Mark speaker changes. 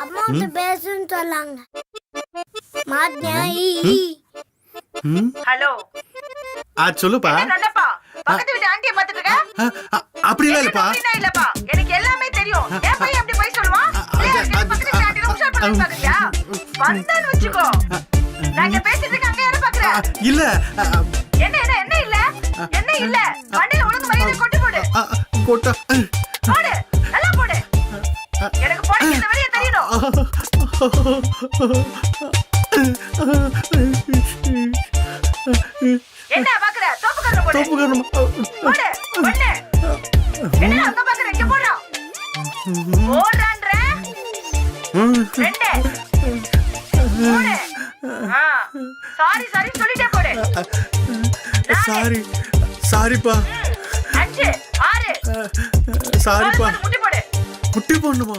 Speaker 1: அம்மா வந்து பேசுன்னு சொல்லாங்க. மாட்டியா?
Speaker 2: ஹலோ
Speaker 3: சொல்லுப்பா.
Speaker 2: நல்லப்பா, பக்கத்து வீட்டு ஆண்டியை பாத்துட்டு இருக்க?
Speaker 3: அப்படிலாம் இல்லப்பா.
Speaker 2: அப்படின்னா இல்லப்பா, எனக்கு எல்லாமே தெரியும். ஏன் பையன் அப்படி போய் சொல்லுவான்? பக்கத்து வீட்டு ஆண்டியை உஷார் பண்ணி பாக்குறியா? வந்தான்னு வச்சுக்கோ, நான் இங்க பேசிட்டு இருக்கேன், அங்க யாரை பாக்குற?
Speaker 3: இல்ல.
Speaker 2: என்ன என்ன என்ன இல்ல என்ன இல்ல? வண்டியில ஒழுங்கு மரியாதை கொண்டு போடு.
Speaker 3: கொட்டா
Speaker 2: போடு, நல்லா போடு. எனக்கு போட இந்த வழியை தெரியணும். என்ன பாக்குற? தோப்பு கண்ணு போடு. போடு, ஒண்ணு. என்ன அங்க பாக்குற? இங்க போடா. போடுறான்ற. ரெண்டு. போடு. சாரி சாரி சொல்லிட்டே போடு.
Speaker 3: சாரிப்பா.
Speaker 2: 5 6
Speaker 3: சாரிப்பா.
Speaker 2: முட்டி போடு.
Speaker 3: முட்டி போடணுமா?